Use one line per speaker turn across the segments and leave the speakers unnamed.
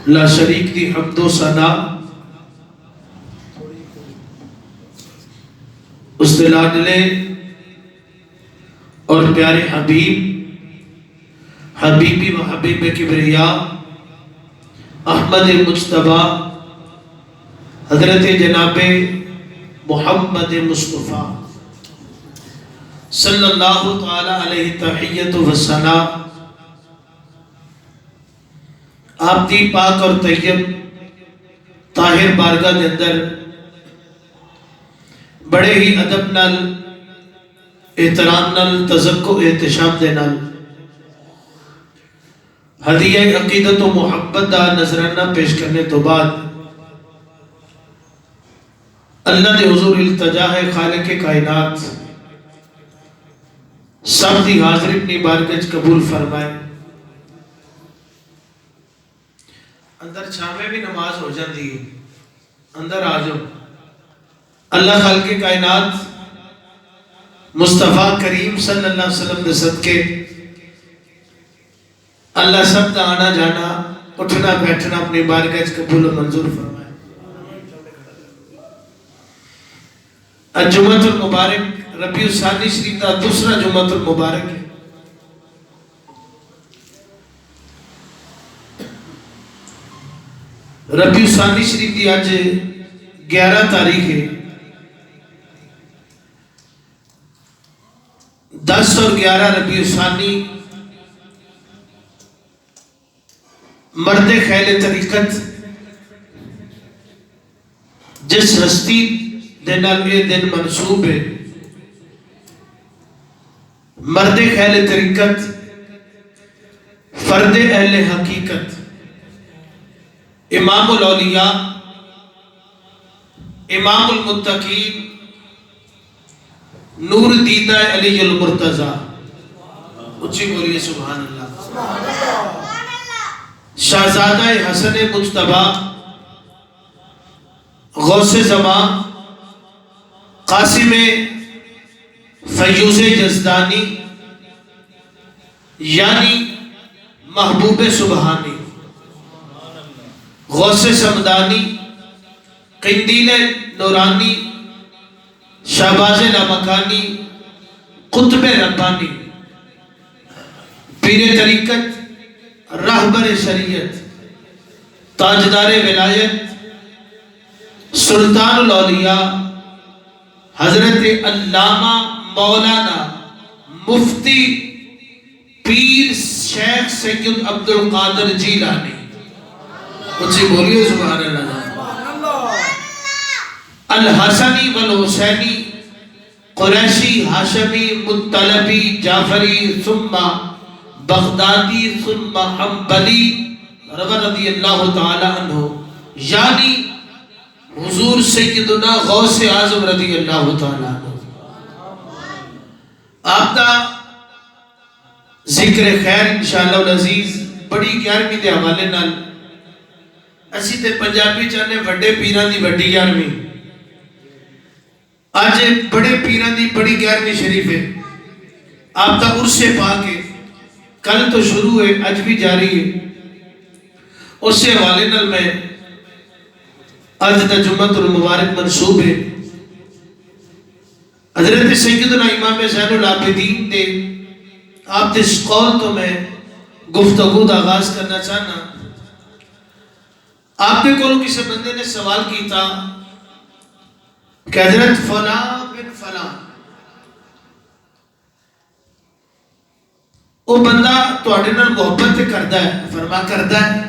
لا شریک دی حمد و ثنا اس دے لاڈلے اور پیارے حبیبی و حبیب کبریا احمد مجتبی حضرت جناب محمد مصطفیٰ صلی اللہ تعالی علیہ تحیت و ثنا آپ دی پاک اور طیب طاہر بارگاہ دے اندر بڑے ہی ادب نال احترام نال تذکر احتشام دے نال ہدیہ عقیدت و محبت دا نذرانہ پیش کرنے تو بعد اللہ دے حضور التجا ہے خالق کائنات سب دی حاضر اپنی بارگاہ قبول فرمائے. اندر چھاوے بھی نماز ہو جاتی ہے, اندر آ جاؤ. اللہ خالق کائنات مصطفیٰ کریم صلی اللہ علیہ وسلم دے صدقے اللہ سب دا آنا جانا اٹھنا بیٹھنا اپنی بارگاہ قبول و منظور فرمائے. جمعۃ المبارک ربیع الثانی شریف دا دوسرا جمعۃ المبارک ہے. ربیع الثانی شریف دی آج 11 تاریخ ہے. 10 اور 11 ربیع الثانی مرد خیل طریقت جس ہستی دنال یہ دن منصوب ہے, مرد خیل طریقت فرد اہل حقیقت امام الاولیاء امام المتقین نور دیدہ علی المرتضی. اچھی بولیے سبحان اللہ. شہزادہ حسن مجتبی غوث زمان قاسم فیوز جزدانی یعنی محبوب سبحانی غوث سمدانی قندیل نورانی شہباز لامکانی قطب ربانی پیر طریقت رہبر شریعت تاجدار ولایت سلطان الاولیاء حضرت علامہ مولانا مفتی پیر شیخ سید عبد القادر جیلانی. اچھی بولیے سبحان اللہ. الحسنی والحسینی قریشی ہاشمی مطلبی جعفری ثم بغدادی ثم حنبلی رضی اللہ تعالی عنہ یعنی حضور سیدنا غوث اعظم رضی اللہ تعالی عنہ. آپ کا ذکر خیر انشاءاللہ العزیز بڑی 11ویں دے حوالے نال اسی تے پنجابی چاہنے وڈے پیران دی وڈی 11ویں. آج بڑے پیران دی بڑی 11ویں شریف ہے. آپ کا عرص پاک ہے, کل تو شروع ہے آج بھی جاری ہے. اس سے حوالے نال میں آج دا جمعۃ المبارک منصوب ہے. حضرت سیدنا امام زین العابدین دے آپ دے اس قول تو میں گفتگو دا آغاز کرنا چاہنا. آپ کے کولوں کسی بندے نے سوال کی تھا کہ حضرت فلاں بن فلاں وہ بندہ تو اڈنال محبت کردا ہے. فرما کردا ہے.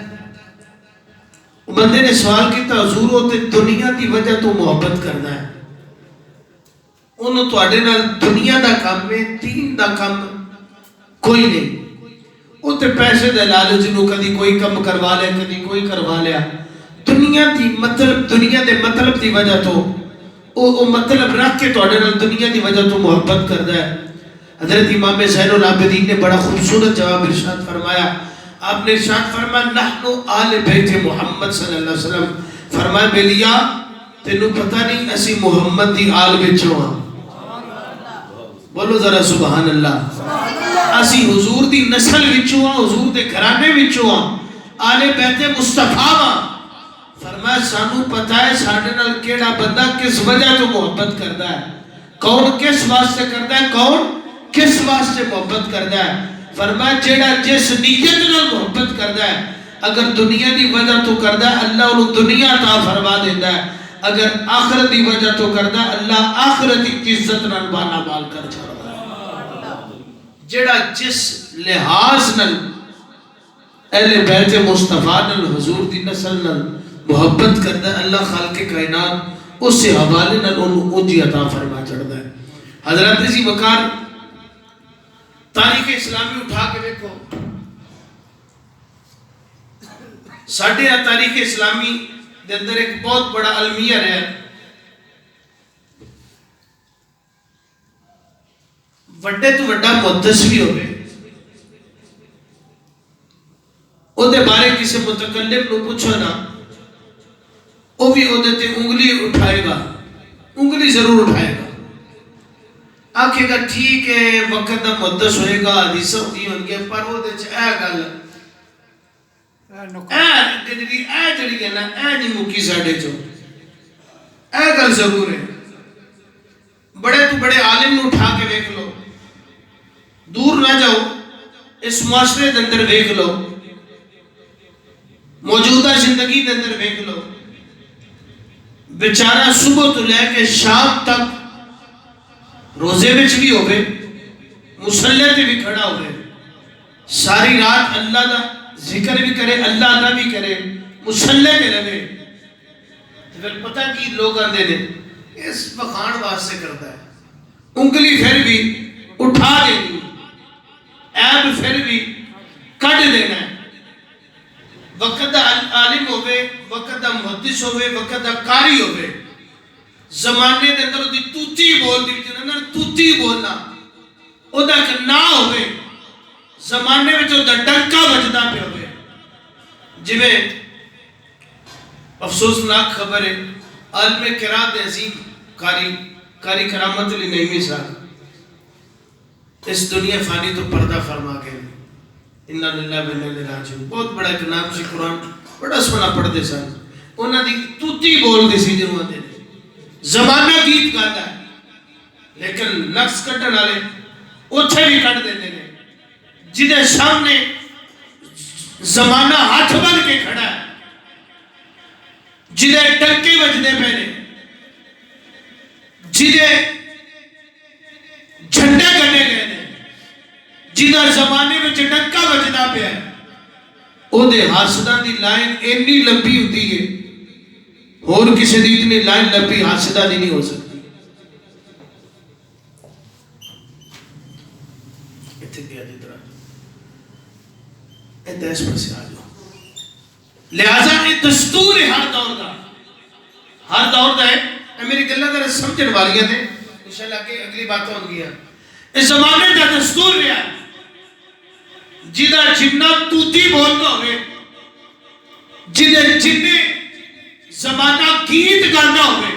بندے نے سوال کیتا حضور وہ تے دنیا دی وجہ تو محبت کرنا ہے, انہوں تو اڈے نال دنیا دا کام ہے, دین دا کام کوئی نہیں. وہ تے پیسے دے لالچ نو کدی کوئی کم کروا لیا کدی کوئی کروا لیا. دنیا دی مطلب دنیا دے مطلب دی وجہ تو وہ مطلب رکھ کے تو اڈے نال دنیا دی وجہ تو محبت کردا ہے. حضرت امام زین العابدین نے بڑا خوبصورت جواب ارشاد فرمایا. آپ نے ارشاد فرمایا نحنو آل بیت محمد صلی اللہ علیہ وسلم. فرمایا بیلیا تینوں پتہ نہیں اسی محمد دی آل وچوں ہاں. بولو ذرا سبحان اللہ. اسی حضور دی نسل وچوں ہاں, حضور دے گھرانے وچوں ہاں. آل بیت مصطفیٰ وا فرمایا سانو پتہ ہے ساڈے نال کیڑا بندہ کس وجہ تو محبت کردا ہے کون کس واسطے کردا ہے کون کس واسطے محبت کردا ہے فرمایا جیڑا جس نیت نال محبت کردا ہے اگر دنیا دی وجہ تو کردا ہے اللہ انہوں دنیا عطا فرما دیتا ہے اگر آخرت دی وجہ تو کردا ہے اللہ آخرت کی عزت نال بالا بال کر چھڑدا ہے جیڑا جس لحاظ نال اہل بیت مصطفیٰ نال حضور دی نسل نال محبت کردا ہے اللہ خالق کائنات اس سے حوالے نال انہوں اونچی عطا فرما چڑھدا ہے حضرت عزیز وقار تاریخ اسلامی اٹھا کے دیکھو ساڑھے تاریخ اسلامی دے اندر ایک بہت بڑا المیہ ہے وڈے تو وڈا محدث بھی ہوئے او دے بارے کسی متکلم نو پوچھو نا وہ بھی او دے انگلی اٹھائے گا انگلی ضرور اٹھائے گا آکھے گا ٹھیک ہے وقت دا محدث ہوئے گا حدیثہ ہوتی ہونگے پر وہ دے اے گل اے جڑی ہے نا اے نہیں مکی ساڑے جو اے گل ضرور ہے بڑے تو بڑے عالم نو اٹھا کے دیکھ لو دور نہ جاؤ اس معاشرے دے اندر دیکھ لو موجودہ زندگی دے اندر دیکھ لو بیچارہ صبح تو لے کے شام تک روزے وچ بھی ہوئے مصلی تے بھی کھڑا ہوئے ساری رات اللہ دا ذکر بھی کرے اللہ دا بھی کرے مصلی تے رہے پھر پتہ کی لوگ آندے نے اس بخان واسطے کرتا ہے انگلی پھر بھی اٹھا دینی عیب پھر بھی کٹ دینا ہے وقت دا عالم ہوئے وقت دا محدث ہوئے وقت دا قاری ہوئے زمانے دے اندر دی توتی بول دی جنہاں توتی بولنا او دا کہ نہ ہوئے زمانے میں جو دا ڈنکا بجدا پہ ہوئے جویں افسوسناک خبر ہے عالم قرات عظیم قاری کرامت علی نعیمی صاحب اس دنیا فانی تو پردہ فرما گئے انہا للہ و انہا الیہ راجعون بہت بڑا ایک نام سی قرآن بڑا سونا پڑھتے سن انہاں دی توتی بول دی سی جنہوں دے زمانہ گیت گاتا ہے لیکن نقص کٹن والے اوتھے بھی کٹ دیتے ہیں جنہیں سامنے زمانہ ہاتھ بن کے کھڑا ہے جنہیں ڈنکے بجنے پہ نے جنہیں جھنڈے کرنے گئے نے جنہیں زمانے میں ڈنکا بجنا پہ ہے او دے حاسدہ دی لائن اتنی لمبی ہوتی ہے اور کسی دی اتنی لائن لمبی حاسدہ دی نہیں ہو سکتی اتنے دیا دی طرح اتنے اس پر سے آ جاؤ لہذا یہ دستور ہے ہر دور دا ہے میری گلہ در سمجھن والیاں دے انشاءاللہ کہ اگلی باتوں ہوں گیا اس زمانے دا دستور رہا ہے جدہ جنہ توتی بولنا ہوئے جدہ جنہ زمانہ گیت گانا ہوئے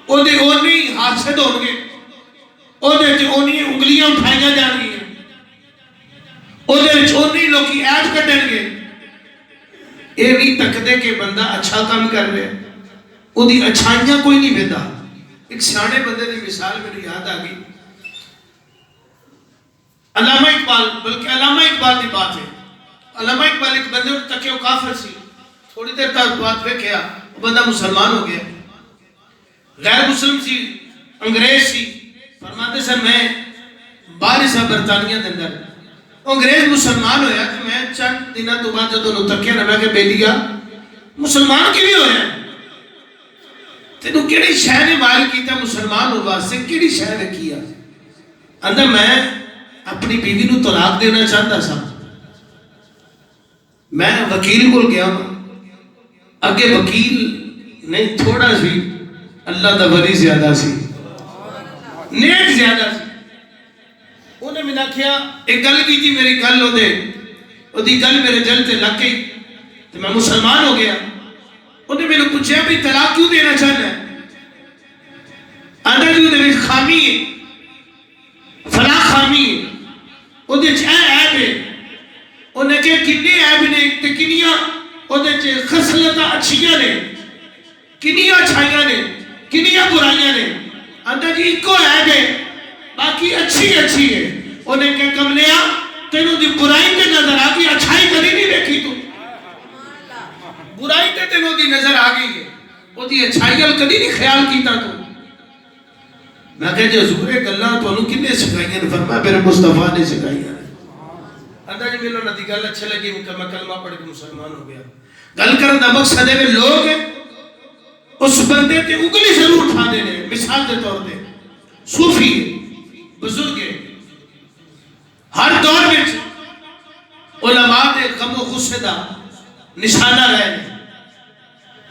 او دے اونی حاسد ہونگے او دے اونی انگلیاں اٹھائیاں جان گئی ہیں او دے اونی لوگی عیب کٹیں گے اے نہیں تکدے کہ بندہ اچھا کام کر رہے او دی اچھائیاں کوئی نہیں بھیدا ایک سیانے بندے دی مثال میرے یاد آگئی علامہ اقبال بلکہ علامہ اقبال دی بات ہے علامہ اقبال ایک بندے اور تکیو کافر سی تھوڑی دیر تک بات پہ کیا وہ بندہ مسلمان ہو گیا غیر مسلم سی انگریز سی فرماتے سر میں باہر سا برطانیہ دے اندر انگریز مسلمان ہویا کہ میں چند دنہ تو بعد جدو تکیہ نبی کے بیلیا مسلمان کی بھی ہویا تینو کیڑی شہر نے مال کیتا مسلمان ہوا سے کیڑی شہر نے کیا اندر میں اپنی بیوی نو طلاق دینا چاہتا سا میں وکیل کو گیا اگے وکیل نہیں تھوڑا سی اللہ دا ولی زیادہ سی نیک زیادہ سی انہیں میں نے کیا ایک گل کی تھی میری گل ہو دے وہ دی گل میرے جل تے لگ گئی تو میں مسلمان ہو گیا انہیں میں نے پوچھا بھی طلاق کیوں دینا چاہنا ہے اندر جو دے خامی ہے فلاں خامی ہے وہ دے چھے عیب ہے انہیں کہ کنے عیب نے تے کنیاں انہیں چے خصلتاں اچھیاں نے کنیاں اچھائیاں نے کنیاں برائیاں نے اندر جی ایک کو عیب ہے باقی اچھی اچھی ہے انہیں کہ کملیا تینوں دی برائی تے نظر آگئی اچھائی کدی نہیں دیکھی تو برائی تے تینوں دی نظر آگئی ہے وہ دی اچھائی ال کدی نہیں خیال کیتا تو میں کہتے حضور ایک اللہ تو انہوں کنے سکھائیاں فرمایا میرے مصطفیٰ نے سکھائیاں اندر جی ملو نہ دی گل اچھا لگی میں کلمہ پڑھ کے مسلمان ہو گیا گل کر دا مقصد ہے لوگ اس بندے تے انگلی ضرور اٹھا دے رہے مثال دے طور پہ صوفی بزرگ ہر دور میں علماء دے غم و غصے دا نشانہ رہے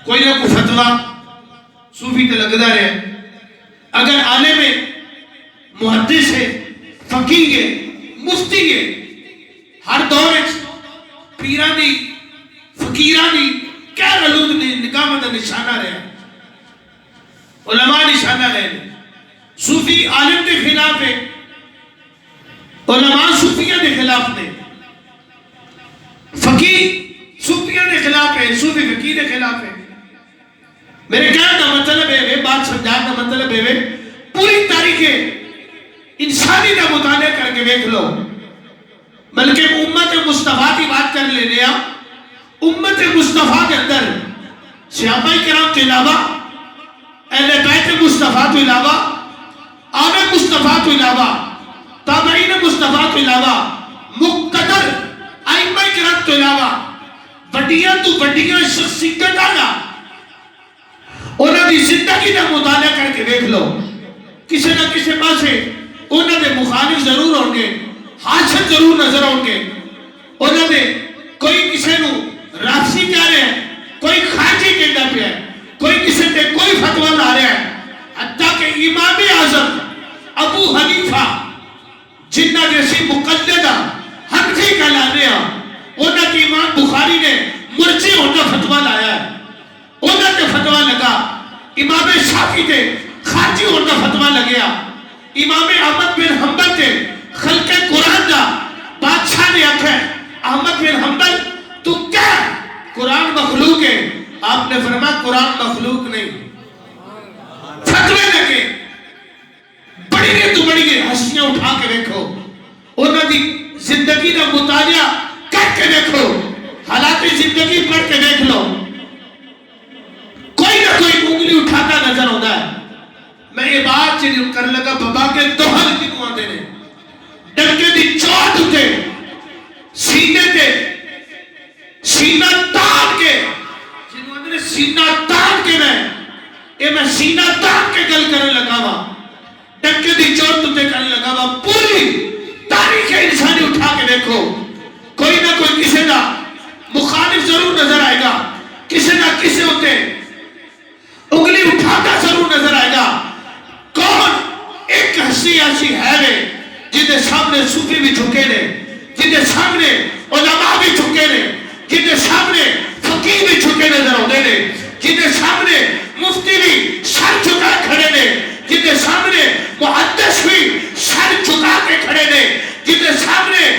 کوئی نہ کوئی فتوہ صوفی تے لگدا رہے اگر عالم محدث ہے فقیہ ہے مفتی ہے ہر دور میں پیران دی فقیران دی کہہ رلود نے نکاح دا نشانہ رہے علماء نشانہ رہے صوفی عالم دے خلاف ہے علماء صوفیہ دے خلاف نے فقیہ صوفیہ دے خلاف ہے صوفی فقیہ دے خلاف ہے میرے کہنے کا مطلب ہے بات سمجھان کا مطلب ہے پوری تاریخ انسانی کا مطالعہ کر کے دیکھ لو بلکہ امت مصطفیٰ کی بات کر لینے امت مصطفیٰ کے اندر صحابہ کرام کے علاوہ اہل بیت مصطفیٰ کے علاوہ آل مصطفیٰ کے علاوہ تابعین مصطفیٰ کے علاوہ مقتدر ائمہ کرام کے علاوہ بڑیاں تو بڑیاں شخصیت آگا انہوں نے زندگی کا مطالعہ کر کے دیکھ لو کسی نہ کسی پاسے انہوں نے مخالف ضرور ہوں گے حاصل ضرور نظر ہوں گے انہوں نے کوئی کسی نو رافسی کہہ رہے ہیں کوئی خاجی کہنا پہ ہے کوئی کسی نے کوئی فتوہ لا رہا ہے حتیٰ کہ امام اعظم ابو حنیفہ جنہ جیسی مقلدہ حنفی کا لانے ہیں انہوں نے امام بخاری نے مرجی ہونا فتوہ لایا ہے انہوں نے فتوہ لگا امام شافعی نے خارجی ہونا فتوہ لگیا امام احمد بن حنبل نے خلق قرآن دا بادشاہ نے آکھا ہے احمد بن حنبل تو کیا قرآن مخلوق ہے آپ نے فرمایا قرآن مخلوق نہیں فتوے لگے بڑی گئے تو بڑی گئے ہنسیاں اٹھا کے دیکھو انہوں نے زندگی کا مطالعہ کر کے دیکھو حالات زندگی پڑھ کے دیکھ لو کوئی نہ کوئی انگلی اٹھاتا نظر ہوتا ہے میں یہ بات چیز کر لگا بابا کے دوہر کی مواندے نے ڈنکے دی چوٹ اٹھے سینے تے سینہ تان کے جنہوں نے سینہ تان کے میں سینہ تان کے گل کرنے لگا وا ڈنکے دی چوٹ اٹھے کرنے لگا وا پوری تاریخ انسانی اٹھا کے دیکھو کوئی نہ کوئی کسی کا مخالف ضرور نظر آئے گا کسی نہ کسی ہوتے انگلی اٹھاتا ضرور نظر آئے گا کون ایک ہنسی ایسی ہے جنہیں سامنے صوفی بھی جھکے نے جنہیں سامنے علماء بھی جھکے نے جنہیں سامنے فقیہ بھی جھکے نظر ہوتے نے جنہیں سامنے مفتی بھی سر جھکا کھڑے نے جنہیں سامنے محدث بھی سر جھکا کے کھڑے نے جنہیں سامنے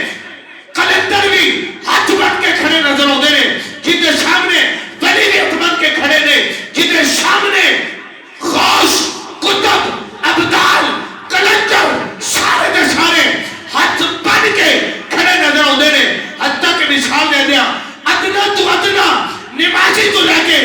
قلندر بھی ہاتھ بن کے کھڑے نظر ہوتے نے جنہیں سامنے ولی بن کے کھڑے نے جنہیں سامنے غوث قطب ابدال قلندر سارے کے سارے ہاتھ بن کے کھڑے نظر ہوتے نے حتیٰ کہ مثال دے دیا ادنا تو ادنا نمازی تو لے کے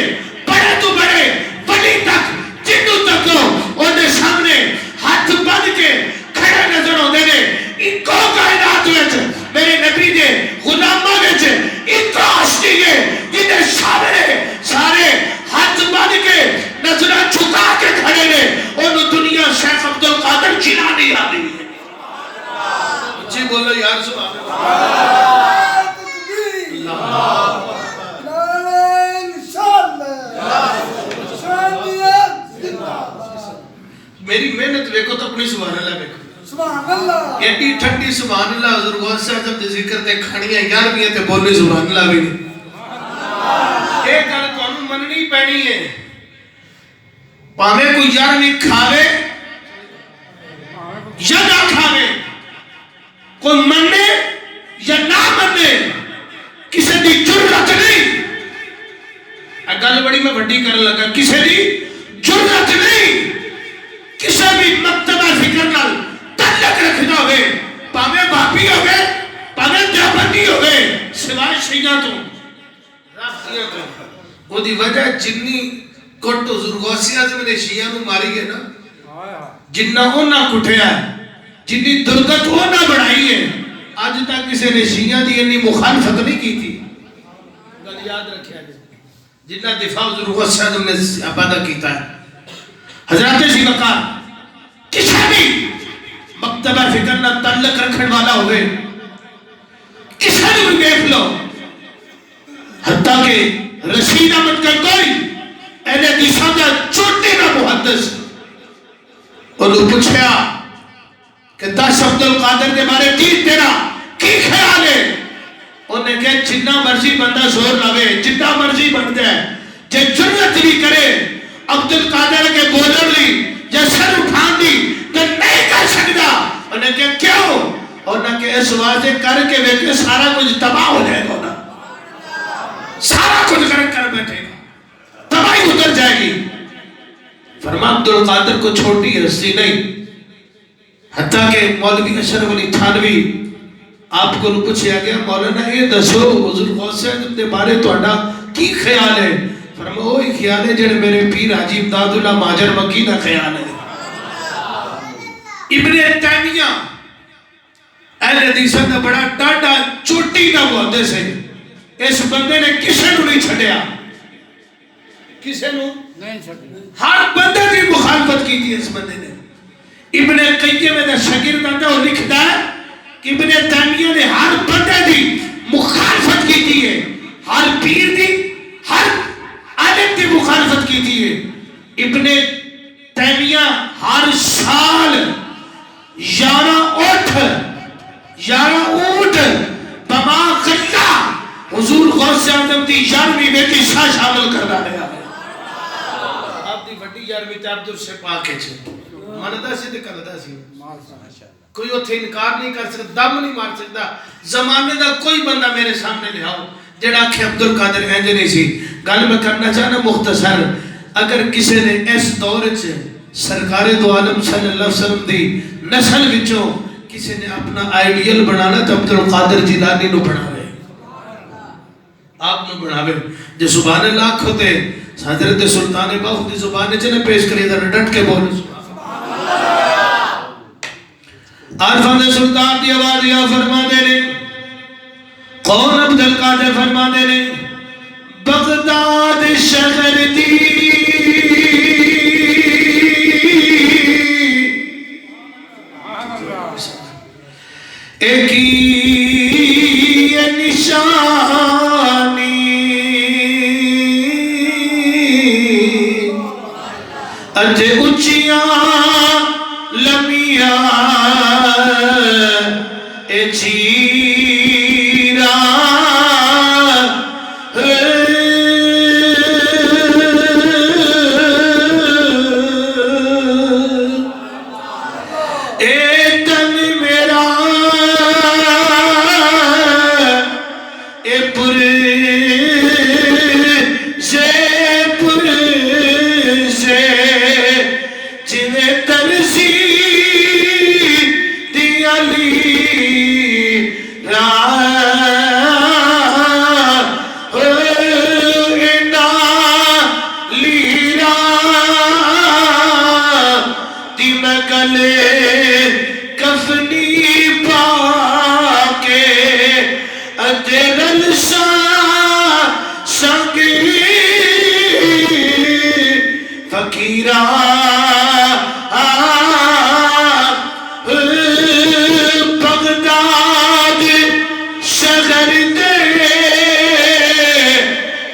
بڑے تو بڑے ولی تک جنوں تک انہیں سامنے ہاتھ بن کے کھڑے نظر ہوتے نے ان کو کائنات وچ میرے نبی نے غلاماں وچ ان کو ہستی ہے جنہیں سامنے سارے ہاتھ بن کے نظرہ جھکا کے کھڑے نے انہوں دنیا شیخ عبدالقادر جیلانی آدھی ہے جی بولو یار سبحان اللہ میری محنت دیکھو تو اپنی سبحان اللہ دیکھو
سبحان اللہ
ایڈی ٹھنڈی سبحان اللہ حضور غوث صاحب دے ذکر تے کھڑیاں 11ویں تے بولنے سبحان اللہ بھی نہیں ایک گل تانوں مننی پینی ہے پاویں کوئی 11ویں کھاوے یا نہ کھاوے کوئی مننے یا نہ مننے کسی دی جرأت نہیں، گل بڑی میں وڈی کرن لگا، کسی دی جرأت نہیں کسی بھی مکتبہ فکر نال تعلق رکھنا ہوئے، پاویں بابی ہوئے پاویں دیوبندی ہوئے، سوائے شیعہ تو رافضیہ تو وہ دی وجہ جنی کٹ حضور غوث اعظم نے شیعہ نو ماری ہے نا، جنہ اونا کٹھیا ہے، جنی درگت اونا بڑھائی ہے، آج تک کسی نے شیعہ دی انی مخالفت نہیں کی تھی. گل یاد رکھیا جائے جنہ دفاع حضور غوث اعظم نے آبادہ کیتا ہے. حضرات سی وقار کسی بھی مکتبہ فکر نہ تعلق رکھن والا ہوئے، کسی نے بھی دیکھ لو، حتیٰ کہ رشید احمد گنگوئی اہل حدیثاں دا چھوٹے نہ محدث، انہوں پوچھیا کہ دس عبد القادر دے بارے تیرا کی خیال ہے؟ انہوں نے کہا جنہ مرضی بندہ زور لاوے، جنہ مرضی بن جائے، جے جرأت بھی کرے عبد القادر کے بولن لی جے سر اٹھان دی تو نہیں کر سکتا. انہوں نے کہا کیوں؟ انہوں نے کہا اس واضح کر کے ویکھے سارا کچھ تباہ ہو جائے گا، سارا کچھ کر بیٹھے گا، تباہی اتر جائے گی. فرما عبد القادر کو چھوٹی ہستی نہیں، حتیٰ کہ مولوی اشرف علی تھانوی آپ کو پوچھا گیا مولانا یہ دسو حضور غوث اعظم دے بارے تہاڈا کی خیال ہے؟ فرمایا وہی خیال ہے جڑے میرے پیر حاجی امداد اللہ مہاجر مکی دا خیال ہے. ابن تیمیہ اہل حدیثاں دا بڑا ڈاڈا چوٹی دا محدث ہے، اس بندے نے کسے نو نہیں چھڈیا، کسے نو نہیں چھڈیا، ہر بندے دی مخالفت کی تھی اس بندے نے. ابن قیم دا شاگرد آتا وہ لکھتا ہے کہ ابن تیمیہ نے ہر بندے دی مخالفت کی تھی ہے، ہر پیر دی ہر عالم دی مخالفت کی تھی ہے. ابن تیمیہ ہر سال 11 اونٹ بما غلہ حضور غوث اعظم دی 11ویں بیٹی شاہ شامل کرنا رہا ہے. آپ دی بڑی 11ویں تے عبد الرشید پاک ہے چھے ماندہ سے تے کردہ سی، کوئی اتھے انکار نہیں کر سکتا، دم نہیں مار سکتا. زمانے دا کوئی بندہ میرے سامنے لے آؤ جڑا کہ عبد القادر اینجے نہیں سی. گل میں کرنا چاہنا مختصر، اگر کسی نے اس دور چھے سرکار دو عالم صلی اللہ علیہ وسلم دی نسل وچوں کسی نے اپنا آئیڈیل بنانا تو عبد القادر جیلانی نو بناوے، آپ نو بناوے. جو سبحان اللہ کھوتے حضرت سلطان باہو دی زبان چنے پیش کری در ڈٹ کے بولے عارفان سلطان دی آواز یا فرما دینے کون عبد القادر فرما دینے بغداد شہر دی ایک ہی نشانی اجے اچیاں لمیاں اے چیرا اے تن میرا اے پر سے جنہیں ترسی دیا لی بغداد شہر دے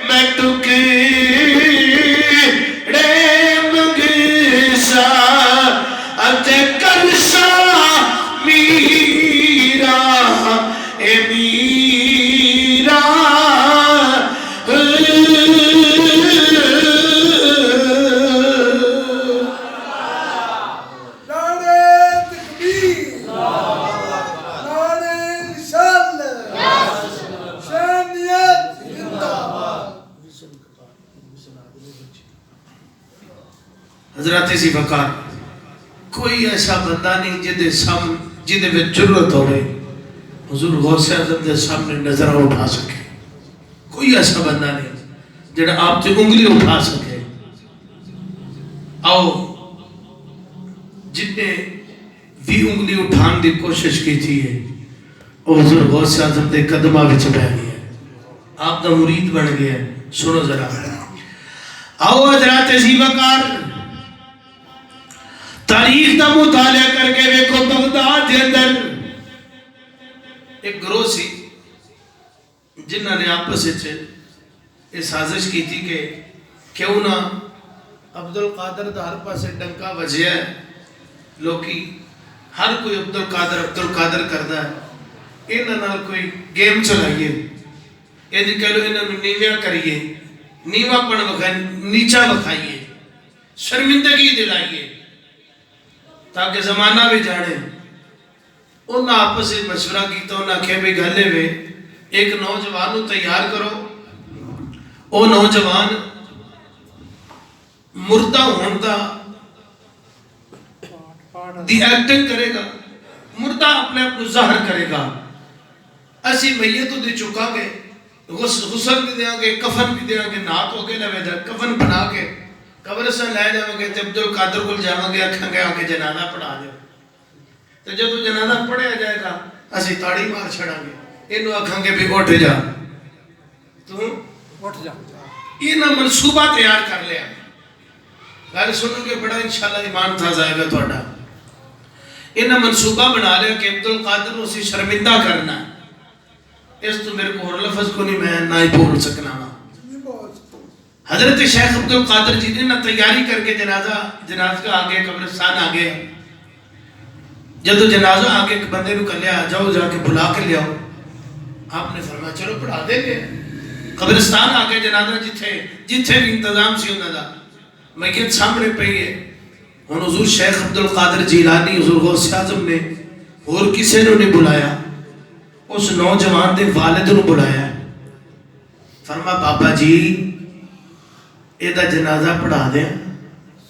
میں ٹکڑے منگسا اتے کرش حضرت سی وقار کوئی ایسا بندہ نہیں جدے میں جرت ہوئے حضور غوث اعظم دے سامنے نظر اٹھا سکے. کوئی ایسا بندہ نہیں جڑا آپ سے انگلی اٹھا سکے. آؤ جن نے بھی انگلی اٹھان دی کوشش کی تھی وہ حضور غوث اعظم دے قدمہ وچ بہ گیا, آپ دا مرید بن گیا. سنو ذرا, آؤ حضرات سی وقار تاریخ دا مطالعہ کر کے ویکھو. بغداد دے اندر ایک گروہ سی جنہاں نے آپس وچ یہ سازش کی تھی کہ کیوں نہ عبد القادر دا ہر پاسے ڈنکا وجیا ہے, لوکی ہر کوئی عبد القادر کردا ہے, انہاں نال کوئی گیم چلائیے, یہ جی کہہ لو انہاں نوں نیویاں کریے, نیواں پن وکھائیے, نیچا وکھائیے, شرمندگی دلائیے تاکہ زمانہ بھی جانے. انہاں آپس سے مشورہ کیتا, انہاں کہے بھی گھلے وے ایک نوجوان کو تیار کرو, او نوجوان مردہ ہون دا دی ایکٹنگ کرے گا, مردہ اپنے آپ کو ظاہر کرے گا, اسی میتوں دی چکا گے, غسل بھی دیاں گے, کفن بھی دیاں گے, نات ہو کے لوے دا کفن بنا کے قبرستان لے جاؤں گے, تے عبد القادر کو جاؤں گے, اکھاں گے آکے جنازہ پڑھا دے. تو جب جنازہ پڑھیا جائے گا اسی تاڑی مار چھڑا گے, انہوں اکھاں گے بھی اٹھ جا, تو اٹھ جا. انہاں منصوبہ تیار کر لیا. گل سنو کہ بڑا انشاءاللہ ایمان تھا جائے گا توڑا. انہاں منصوبہ بنا لیا کہ عبد القادر اسے شرمندہ کرنا ہے. اس تو میرے کو اور لفظ کو نہیں میں نہ ہی بول سکنا ہوں. حضرت شیخ عبد القادر جی نے نہ تیاری کر کے جنازہ آگے قبرستان آگے, جب جنازہ آگے ایک بندے کو لیا, جاؤ جا کے بلا کے لے آؤ. آپ نے فرمایا چلو پڑھا دیں گے. قبرستان آگے جنازہ جتھے بھی انتظام سی انہاں دا میت سامنے پئی ہے. ہن حضور شیخ عبد القادر جیلانی حضور غوث اعظم نے اور کسے نو نہیں بلایا, اس نوجوان دے والد نو بلایا. فرما بابا جی اے دا جنازہ پڑھا دیں.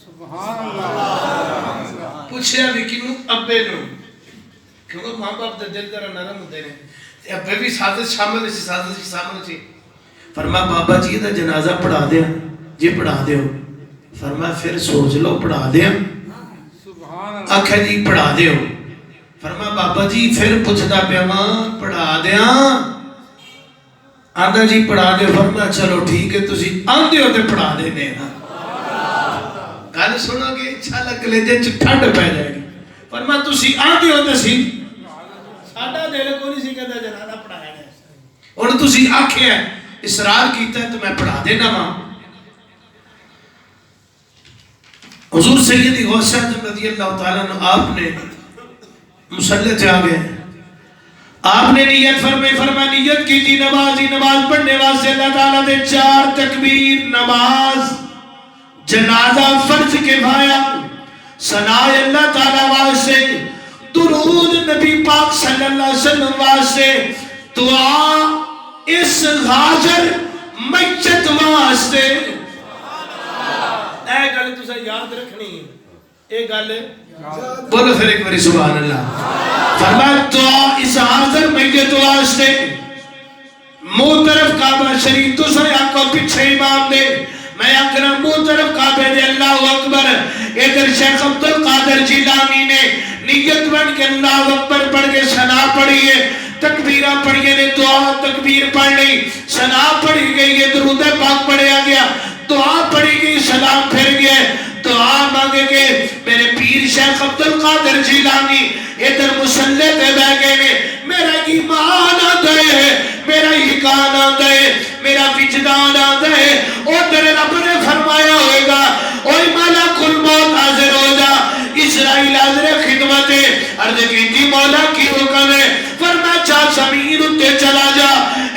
سبحان اللہ. پوچھیا بھی کنوں؟ ابے نو, کیونکہ ماں باپ دے دل ذرا نرم ہوندے نے, ابے بھی سازش شامل سی. فرما بابا جی دا جنازہ پڑھا دیں. جی پڑھا دیو. فرما پھر سوچ لو پڑھا دیں. آکھا جی پڑھا دیو. فرما بابا جی پھر پوچھدا پیا ماں پڑھا دیاں؟ آدھا جی پڑھا دے. فرما چلو ٹھیک ہے تسی آندے ہو تے پڑھا دے نے. گل سنو گے انشاءاللہ کلیجے چ ٹھنڈ پہ جائے گی. فرما تسی آندے ہو تے سی ساڈا دل کو نہیں سی کہندا جنازہ پڑھایا جائے. ہن تسی آکھیا اصرار کیتا ہے تو میں پڑھا دینا وا. حضور سیدی غوث اعظم رضی اللہ تعالیٰ عنہ آپ نے مصلی سے آگئے, آپ نے نیت فرمائی نیت کی تھی نماز پڑھنے واسطے اللہ تعالیٰ دے 4 تکبیر نماز جنازہ فرض کفایہ ثنائے اللہ تعالیٰ واسطے درود نبی پاک صلی اللہ علیہ وسلم واسطے دعا اس غاجر میت واسطے. اے گل تسا یاد رکھنی ہے, اے گل بولو پھر ایک باری سبحان اللہ. فرمایا دعا اس حاضر میت واسطے منہ طرف کعبہ شریف تو سر آنکھوں پیچھے امام دے, میں اکرم منہ طرف کعبہ دے. اللہ اکبر. ادھر شیخ عبد القادر جیلانی نے نیت بن کے اللہ اکبر پڑھ کے ثنا پڑھی ہے, تکبیرہ پڑھی نے, دعا تکبیر پڑھ لی, ثنا پڑھی گئی ہے, درود پاک پڑھیا گیا, دعا پڑھی گئی, سلام پھر گئے, دعا مانگے گئے. میرے پیر شیخ عبد القادر جیلانی ادھر مسلح پہ بہ گئے نے. میرا ایمان آتا ہے, میرا یقین آتا ہے, میرا وجدان آتا ہے. ادھر رب نے فرمایا ہوئے گا اوہ ملک الموت حاضر ہو جا. اسرائیل حاضر خدمت ہے. عرض کی تھی مولا کی حکم ہے. فرمایا چاہ زمین اتے چلا جا,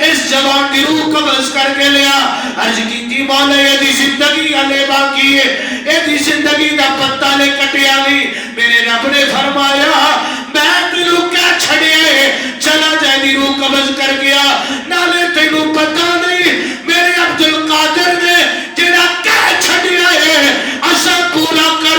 اس جوان کی روح قبض کر کے لیا. عرض کی تھی مولا یہ دی زندگی علی باقی ہے, یہ دی زندگی دا پتہ لے کٹیا نہیں. میرے رب نے فرمایا میں تینوں کیا چھڑے ہے, چلا جائے دی روح قبض کر گیا. نالے تینوں پتہ نہیں میرے عبد القادر نے جنہا کیا چھڑیا ہے اسا پورا کر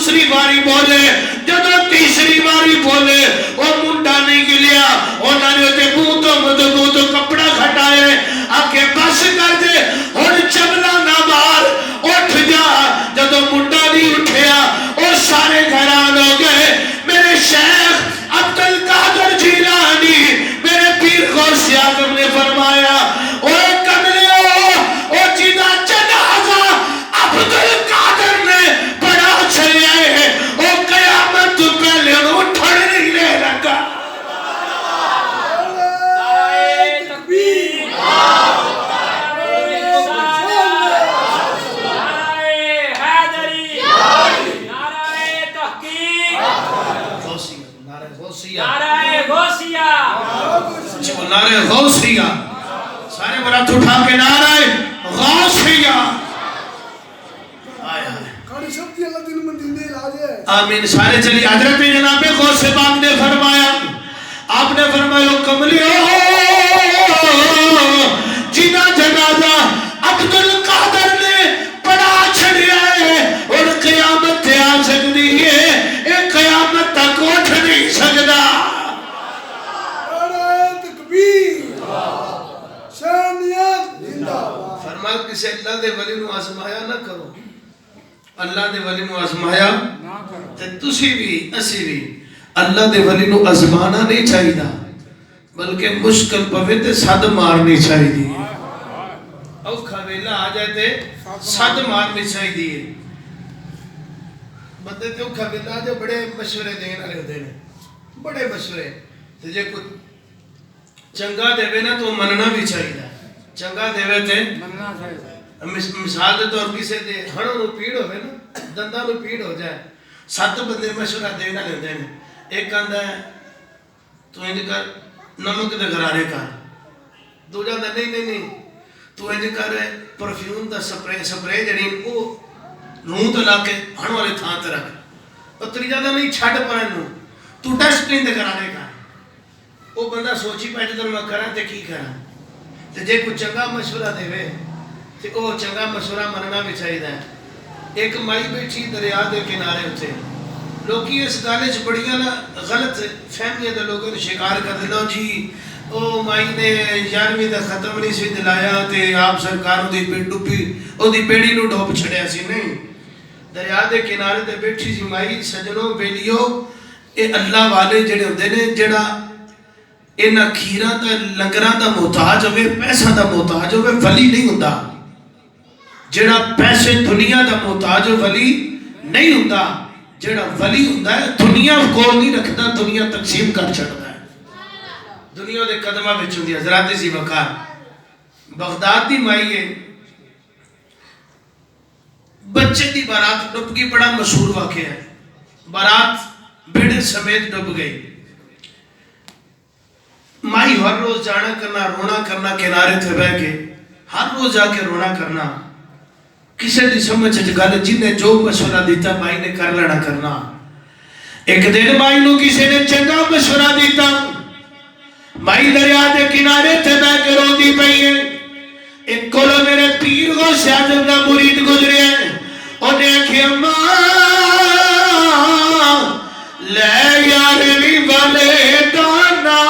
دوسری باری بولے جدو تیسری باری بولے وہ منڈا نہیں گلیا انہوں نے منہ تو مدبو تو کپڑا کھٹائے آکے بس کر دے اور چبلا نہ مار اٹھ جا جدو منڈا نہیں اٹھیا وہ سارے گھران ہو گئے میرے شیخ عبد القادر جیلانی میرے پیر غوث اعظم نے فرمایا اوہ کملے او جیدہ جنازہ عبد القادر نے بڑا چلے ہیں او قیامت تو پہلے انہوں اٹھڑ نہیں لے لگا
نعرہ تکبیر
نعرہ غوثیہ سارے برات اٹھا کے نعرہ غوثیہ آمین سارے چلی حضرت جناب غوث پاک نے فرمایا آپ نے فرمایا کملیو جنہ جنازہ عبد القادر نے پڑا چھڑیا ہے اور قیامت تے آ سکتی ہے ایک قیامت تک اٹھ نہیں سکتا فرمایا کسی اللہ دے ولی نو آزمایا نہ کرو اللہ دے ولی نو آزمایا تے تسی بھی اسی بھی اللہ دے ولی نو آزمانا نہیں چاہی دا بلکہ مشکل پوے تے صد مارنی چاہی دی اوکھا ویلا آ جائے تے صد مارنی چاہی دی بندے تے اوکھا ویلا آ جائے بڑے مشورے دین آلے ہوتے ہیں بڑے مشورے تے جے کچھ چنگا دے وے نا تو مننا بھی چاہی دا چنگا دے وے تے مننا چاہی دا مثال دے طور کسے دے ہنوں نو پیڑ ہوئے نا دندہ نو پیڑ ہو جائے سات بندے مشورہ دینا لیتے ہیں ایک کہندہ ہے تو انج کر نمک دے گھرانے کر دو جاندہ نہیں تو انج کر پرفیوم دا سپرے جڑین او رون تو لاکے ہنوں والے تھان تے رکھ اور تری جاندہ نہیں چھڑ پائے نو تو ڈسٹ دے گھرانے کر او بندہ سوچی پہ جدر میں کرا تے کی کرا تے جے کچھ چنگا مشورہ دے وے تے او چنگا مشورہ مننا بھی چاہی دا ہے ایک مائی بیٹھی دریا دے کنارے ہوتے لوگی اس گالے چھ بڑیاں نا غلط فہمیاں دے لوگوں نے شکار کر دلو جی او مائی نے 11ویں دا ختم نہیں سی دلایا تے آپ سرکاروں دی ڈوبی او دی پیڑی نو ڈوب چھڑیا سی نہیں دریا دے کنارے دے بیٹھی سی مائی سجنوں بیلیو اے اللہ والے جڑے ہوندے نے جڑا اینا کھیران دا لنگران دا محتاج ہوئے پیسہ دا محتاج ہوئے ولی نہیں ہوندہ جڑا پیسے دنیا دا محتاج ولی نہیں ہوندہ جڑا ولی ہوندہ ہے دنیا کو نہیں رکھتا دنیا تقسیم کر چھڑتا ہے دنیا دے قدمہ بچوں دی حضرات سی وقار بغداد دی مائیے بچے دی بارات ڈب کی بڑا مشہور واقعہ ہے بارات بیڑے سمیت ڈب گئی مائی ہر روز جانا کرنا رونا کرنا کنارے تھے بہ کے ہر روز جا کے رونا کرنا کسے دی سمجھ گل جن نے جو مشورہ دیتا مائی نے کر لینا کرنا ایک دن مائی نو کسے نے چنگا مشورہ دیتا مائی دریا دے کنارے تھے بہ کے رو دی پئی ہے ایک کولو میرے پیر غوث اعظم دا مرید گزرے ہیں انہیں کہ اماں لے یارویں والے دانا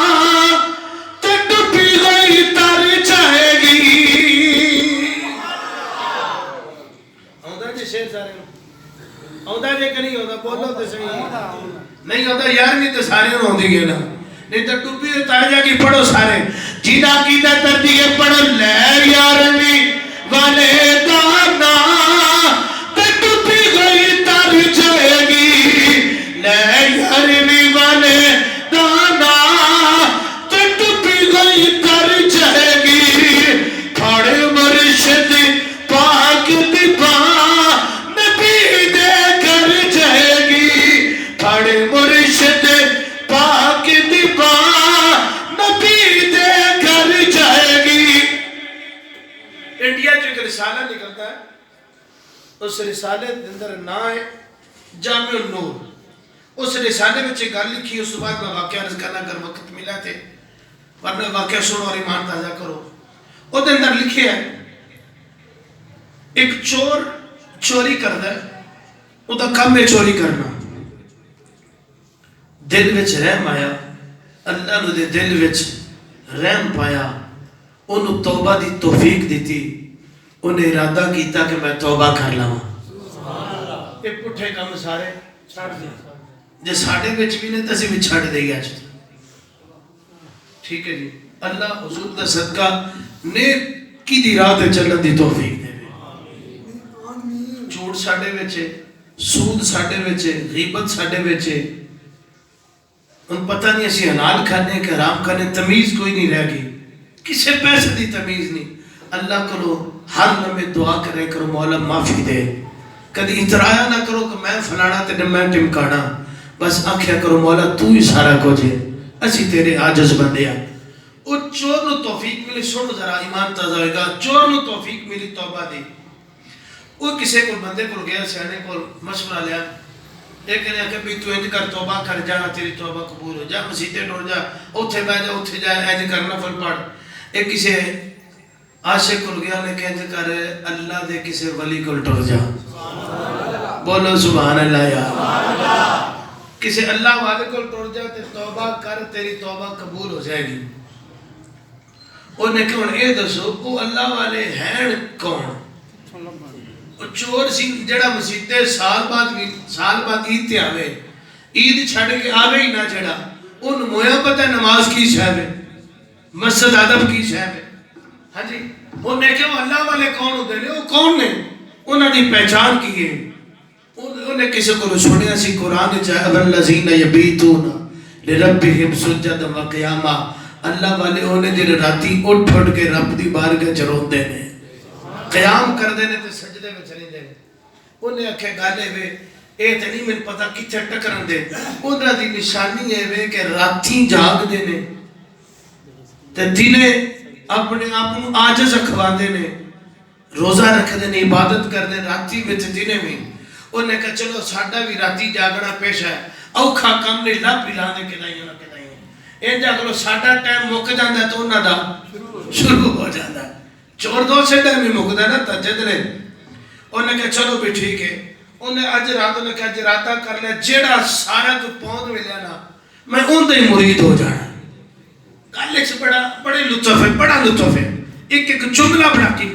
آؤں جے کہ نہیں ہوتا بولو تو صحیح نہیں ہوتا یار نہیں تو سارے ہوں دی گئے نا نہیں تو ٹوپی اتار جا کی پڑھو سارے جیدہ کی دا تردیے پڑھو لے یارمی والے دانا تے ٹوپی گئی تر جائے گی لے یارمی والے دانا تے ٹوپی گئی تر جائے گی پھاڑے مرشد پاک دی مرشد پاک دیبا نبی دے گھر جائے گی انڈیا جو ایک رسالہ نکلتا ہے اس رسالے اندر نا ہے جامع النور اس رسالے میں چھ گال لکھی اس بعد میں واقعہ عرض کرنا اگر وقت ملا تھے ورنہ واقعہ سنو اور ایمان تازہ کرو وہ دے اندر لکھے ہے ایک چور چوری کرتا ہے وہ کام ہے چوری کرنا. دل وچ رحم آیا, اللہ نے دے دل وچ رحم پایا, انہوں توبہ دی توفیق دیتی, انہیں ارادہ کیتا کہ میں توبہ کر لوں. یہ پٹھے کام سارے چھڑ دیں جے ساڑھے وچ بھی نہیں تسی بھی چھڑ دے گیا. ٹھیک ہے جی, اللہ حضور دا صدقہ نیکی دی راہ تے چلن دی توفیق دے. جھوٹ ساڑھے وچے, سود ساڑھے وچے, غیبت ساڑھے وچے, ان پتہ نہیں اسی حلال کھانے کہ حرام کھانے, تمیز کوئی نہیں رہ گئی, کسے پیسے دی تمیز نہیں. اللہ کرو ہر لمحے دعا کرے کرو مولا معافی دے, کدی اترایا نہ کرو کہ میں فلانا تے میں ٹمکانا, بس آکھیا کرو مولا تو ہی سارا کچھ ہے, اسی تیرے عاجز بندے ہیں. وہ چور نو توفیق ملی, سن ذرا ایمان تازہ ہوئے گا, چور نو توفیق ملی توبہ دی. وہ کسے کو بندے کو گیا, سیانے کو مشورہ لیا, ایک کہنے کہ بھی تو انج کر توبہ کر جانا تیری توبہ قبول ہو جا, مسیطے ڈور جا, اتھے بہ جا, اتھے جا, انج کرنا فل پڑھ. ایک کسے عاشق کو گیا نے کہ انج کر اللہ دے کسے ولی کو ٹر جا. بولو سبحان اللہ یا کسے اللہ والے کو ٹر جا تے توبہ کر, تیری توبہ قبول ہو جائے گی. انہیں کہ انہیں اے دسو وہ اللہ والے ہیں کون؟ چور سی جڑا مسیطے سال بعد عید تے آوے, عید چھڑ کے آوے ہی نہ جڑا, ان مویا پتہ نماز کی شہر ہے, مسجد ادب کی شہر ہے. ہاں جی, انہیں کہ وہ اللہ والے کون ہوتے ہیں, وہ کون نے, انہوں نے پہچان کی ہے. انہیں کسی کو سنیا سی قرآن چاہے والذین یبیتون لربہم سجدا وقیاما, اللہ والے انہیں جنہیں راتی اٹھ کے رب دی بارگاہ چ روندے نے, قیام کر دینے تے سجدے میں چلے جائے. انہیں آکھے گالے وے اے تے نہیں میں پتہ کتھے ٹکرن دے, انہاں دی نشانی ہے وے کہ راتی جاگ دینے تے دنے اپنے آپ کو عاجز رکھوا دینے, روزہ رکھ دینے, عبادت کر دے راتی وچ دنے میں. انہیں کہا چلو ساڈا بھی راتی جاگنا پیشہ ہے, اوکھا کام نہیں لب پلا دے کے دائیں نہ کے دائیں. اے جاگلو ساڈا ٹائم مک جاندہ ہے تو انہاں دا شروع ہو جاندہ ہے. چور دو سے ٹائم ہی مک دا نا تجد رہے. انہیں کہا چلو بھی ٹھیک ہے, انہیں اج رات نے کہا جراتہ کر لیا, جیڑا سارا تو پوند ملیا نا میں ان دے مرید ہو جانا. گالے سے بڑے لطف ہے, بڑا لطف ہے, ایک ایک جملہ بڑا قیمت